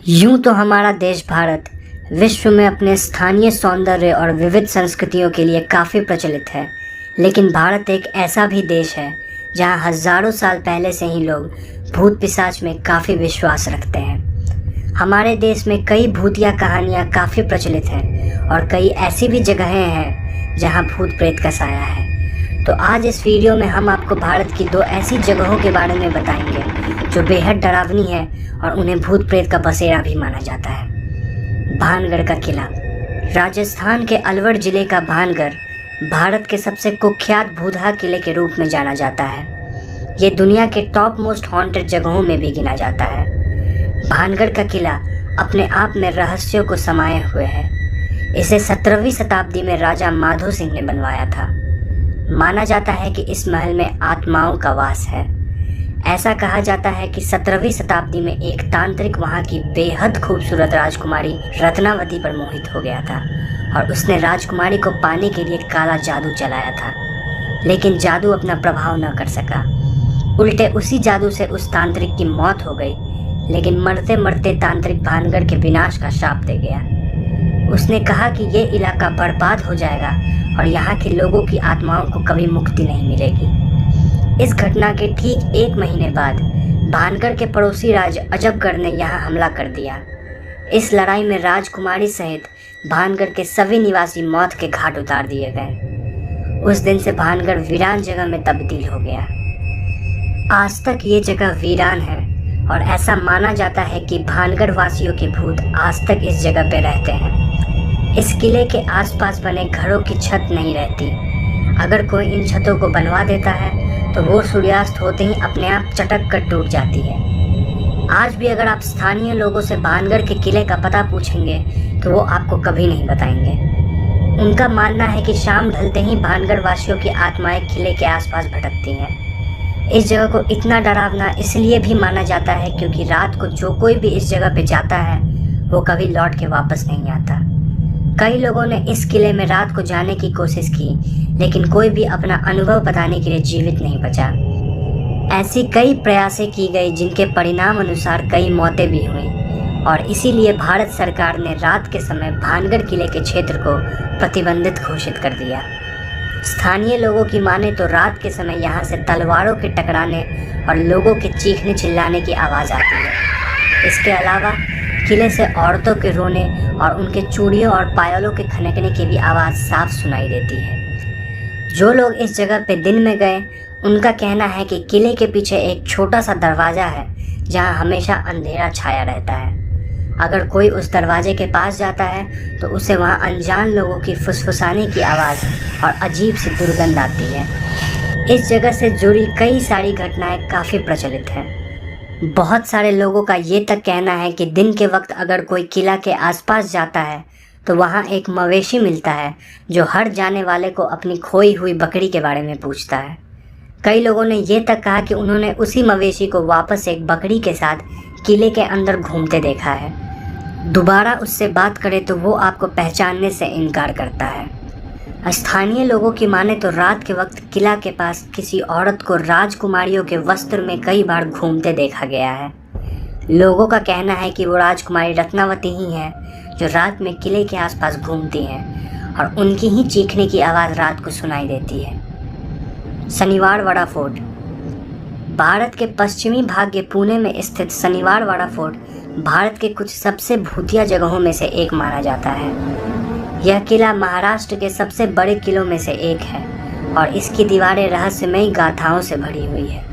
यूं तो हमारा देश भारत विश्व में अपने स्थानीय सौंदर्य और विविध संस्कृतियों के लिए काफ़ी प्रचलित है, लेकिन भारत एक ऐसा भी देश है जहां हजारों साल पहले से ही लोग भूत पिशाच में काफ़ी विश्वास रखते हैं। हमारे देश में कई भूतिया कहानियां काफ़ी प्रचलित हैं और कई ऐसी भी जगहें हैं जहां भूत प्रेत का साया है। तो आज इस वीडियो में हम आपको भारत की दो ऐसी जगहों के बारे में बताएंगे जो बेहद डरावनी है और उन्हें भूत प्रेत का बसेरा भी माना जाता है। भानगढ़ का किला। राजस्थान के अलवर जिले का भानगढ़ भारत के सबसे कुख्यात भूतहा किले के रूप में जाना जाता है। ये दुनिया के टॉप मोस्ट हॉन्टेड जगहों में भी गिना जाता है। भानगढ़ का किला अपने आप में रहस्यों को समाये हुए है। इसे 17वीं शताब्दी में राजा माधो सिंह ने बनवाया था। माना जाता है कि इस महल में आत्माओं का वास है। ऐसा कहा जाता है कि 17वीं शताब्दी में एक तांत्रिक वहां की बेहद खूबसूरत राजकुमारी रत्नावती पर मोहित हो गया था और उसने राजकुमारी को पाने के लिए काला जादू चलाया था, लेकिन जादू अपना प्रभाव न कर सका। उल्टे उसी जादू से उस तांत्रिक की मौत हो गई, लेकिन मरते मरते तांत्रिक भानगढ़ के विनाश का शाप दे गया। उसने कहा कि ये इलाका बर्बाद हो जाएगा और यहाँ के लोगों की आत्माओं को कभी मुक्ति नहीं मिलेगी। इस घटना के ठीक 1 महीने बाद भानगढ़ के पड़ोसी राज्य अजबगढ़ ने यहाँ हमला कर दिया। इस लड़ाई में राजकुमारी सहित भानगढ़ के सभी निवासी मौत के घाट उतार दिए गए। उस दिन से भानगढ़ वीरान जगह में तब्दील हो गया। आज तक ये जगह वीरान है और ऐसा माना जाता है कि भानगढ़ वासियों के भूत आज तक इस जगह पे रहते हैं। इस किले के आसपास बने घरों की छत नहीं रहती। अगर कोई इन छतों को बनवा देता है तो वो सूर्यास्त होते ही अपने आप चटक कर टूट जाती है। आज भी अगर आप स्थानीय लोगों से भानगढ़ के किले का पता पूछेंगे तो वो आपको कभी नहीं बताएंगे। उनका मानना है कि शाम ढलते ही भानगढ़ वासियों की आत्माएं किले के आसपास भटकती हैं। इस जगह को इतना डरावना इसलिए भी माना जाता है क्योंकि रात को जो कोई भी इस जगह पे जाता है वो कभी लौट के वापस नहीं आता। कई लोगों ने इस किले में रात को जाने की कोशिश की, लेकिन कोई भी अपना अनुभव बताने के लिए जीवित नहीं बचा। ऐसी कई प्रयासें की गई जिनके परिणाम अनुसार कई मौतें भी हुई और इसीलिए भारत सरकार ने रात के समय भानगढ़ किले के क्षेत्र को प्रतिबंधित घोषित कर दिया। स्थानीय लोगों की माने तो रात के समय यहाँ से तलवारों के टकराने और लोगों के चीखने चिल्लाने की आवाज़ आती है। इसके अलावा किले से औरतों के रोने और उनके चूड़ियों और पायलों के खनकने की भी आवाज़ साफ सुनाई देती है। जो लोग इस जगह पे दिन में गए उनका कहना है कि किले के पीछे एक छोटा सा दरवाज़ा है जहां हमेशा अंधेरा छाया रहता है। अगर कोई उस दरवाजे के पास जाता है तो उसे वहां अनजान लोगों की फुसफुसाने की आवाज़ और अजीब सी दुर्गंध आती है। इस जगह से जुड़ी कई सारी घटनाएं काफ़ी प्रचलित हैं। बहुत सारे लोगों का ये तक कहना है कि दिन के वक्त अगर कोई किला के आसपास जाता है तो वहाँ एक मवेशी मिलता है जो हर जाने वाले को अपनी खोई हुई बकरी के बारे में पूछता है। कई लोगों ने ये तक कहा कि उन्होंने उसी मवेशी को वापस एक बकरी के साथ किले के अंदर घूमते देखा है। दोबारा उससे बात करें तो वो आपको पहचानने से इनकार करता है। स्थानीय लोगों की माने तो रात के वक्त किला के पास किसी औरत को राजकुमारियों के वस्त्र में कई बार घूमते देखा गया है। लोगों का कहना है कि वो राजकुमारी रत्नावती ही है जो रात में किले के आसपास घूमती हैं और उनकी ही चीखने की आवाज़ रात को सुनाई देती है। शनिवारवाड़ा फोर्ट। भारत के पश्चिमी भाग के पुणे में स्थित शनिवारवाड़ा फोर्ट भारत के कुछ सबसे भूतिया जगहों में से एक माना जाता है। यह किला महाराष्ट्र के सबसे बड़े किलों में से एक है और इसकी दीवारें रहस्यमयी गाथाओं से भरी हुई है।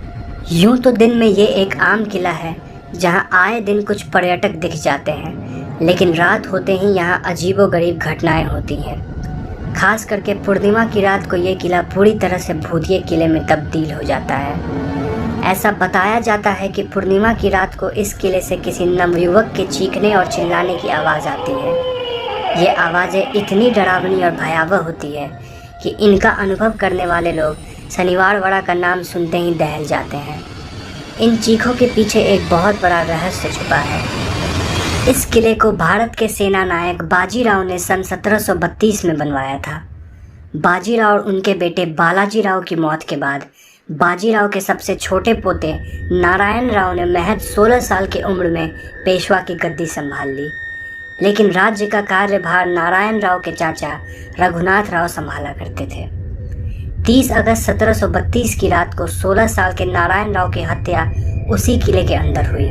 यूं तो दिन में ये एक आम किला है जहां आए दिन कुछ पर्यटक दिख जाते हैं, लेकिन रात होते ही यहां अजीबोगरीब घटनाएं होती हैं। खास करके पूर्णिमा की रात को ये किला पूरी तरह से भूतिये किले में तब्दील हो जाता है। ऐसा बताया जाता है कि पूर्णिमा की रात को इस किले से किसी नवयुवक के चीखने और चिल्लाने की आवाज़ आती है। ये आवाज़ें इतनी डरावनी और भयावह होती है कि इनका अनुभव करने वाले लोग शनिवारवाड़ा का नाम सुनते ही दहल जाते हैं। इन चीखों के पीछे एक बहुत बड़ा रहस्य छुपा है। इस किले को भारत के सेना नायक बाजीराव ने सन 1732 में बनवाया था। बाजीराव और उनके बेटे बालाजी राव की मौत के बाद बाजीराव के सबसे छोटे पोते नारायण राव ने महज 16 साल की उम्र में पेशवा की गद्दी संभाल ली, लेकिन राज्य का कार्यभार नारायण राव के चाचा रघुनाथ राव संभाला करते थे। 30 अगस्त 1732 की रात को 16 साल के नारायण राव की हत्या उसी किले के अंदर हुई।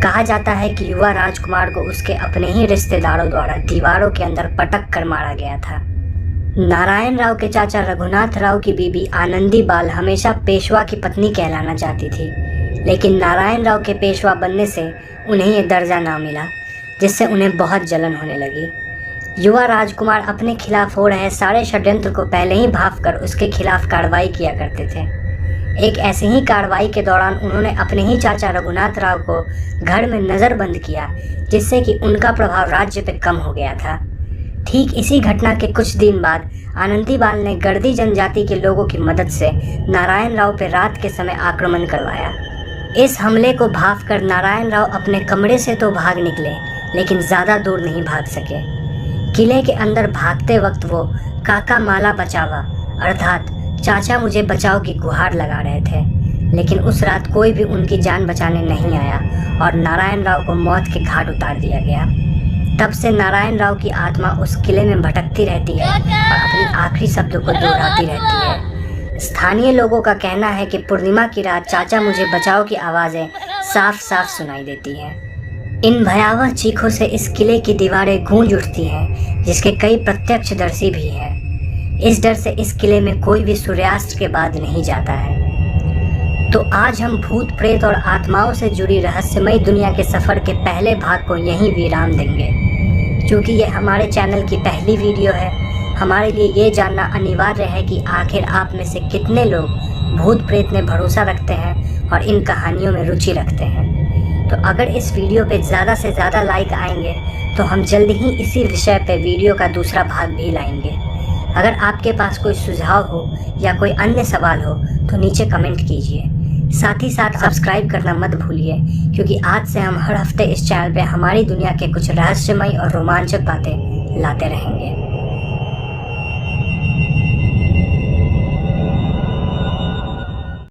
कहा जाता है कि युवा राजकुमार को उसके अपने ही रिश्तेदारों द्वारा दीवारों के अंदर पटक कर मारा गया था। नारायण राव के चाचा रघुनाथ राव की बीबी आनंदी बाल हमेशा पेशवा की पत्नी कहलाना चाहती थी, लेकिन नारायण राव के पेशवा बनने से उन्हें यह दर्जा ना मिला, जिससे उन्हें बहुत जलन होने लगी। युवा राजकुमार अपने खिलाफ हो रहे सारे षड्यंत्र को पहले ही भांपकर उसके खिलाफ कार्रवाई किया करते थे। एक ऐसी ही कार्रवाई के दौरान उन्होंने अपने ही चाचा रघुनाथ राव को घर में नज़रबंद किया, जिससे कि उनका प्रभाव राज्य पे कम हो गया था। ठीक इसी घटना के कुछ दिन बाद आनंदीबाल ने गढ़दी जनजाति के लोगों की मदद से नारायण राव पर रात के समय आक्रमण करवाया। इस हमले को भांपकर नारायण राव अपने कमरे से तो भाग निकले, लेकिन ज़्यादा दूर नहीं भाग सके। किले के अंदर भागते वक्त वो काका माला बचावा अर्थात चाचा मुझे बचाओ की गुहार लगा रहे थे, लेकिन उस रात कोई भी उनकी जान बचाने नहीं आया और नारायण राव को मौत के घाट उतार दिया गया। तब से नारायण राव की आत्मा उस किले में भटकती रहती है और अपनी आखिरी शब्दों को दोहराती रहती है। स्थानीय लोगों का कहना है कि पूर्णिमा की रात चाचा मुझे बचाओ की आवाज़ें साफ साफ सुनाई देती हैं। इन भयावह चीखों से इस किले की दीवारें गूंज उठती हैं, जिसके कई प्रत्यक्षदर्शी भी हैं। इस डर से इस किले में कोई भी सूर्यास्त के बाद नहीं जाता है। तो आज हम भूत प्रेत और आत्माओं से जुड़ी रहस्यमयी दुनिया के सफ़र के पहले भाग को यहीं विराम देंगे। क्योंकि ये हमारे चैनल की पहली वीडियो है, हमारे लिए ये जानना अनिवार्य है कि आखिर आप में से कितने लोग भूत प्रेत में भरोसा रखते हैं और इन कहानियों में रुचि रखते हैं। तो अगर इस वीडियो पे ज़्यादा से ज़्यादा लाइक आएंगे तो हम जल्द ही इसी विषय पे वीडियो का दूसरा भाग भी लाएंगे। अगर आपके पास कोई सुझाव हो या कोई अन्य सवाल हो तो नीचे कमेंट कीजिए। साथ ही साथ सब्सक्राइब करना मत भूलिए, क्योंकि आज से हम हर हफ्ते इस चैनल पे हमारी दुनिया के कुछ रहस्यमय और रोमांचक बातें लाते रहेंगे।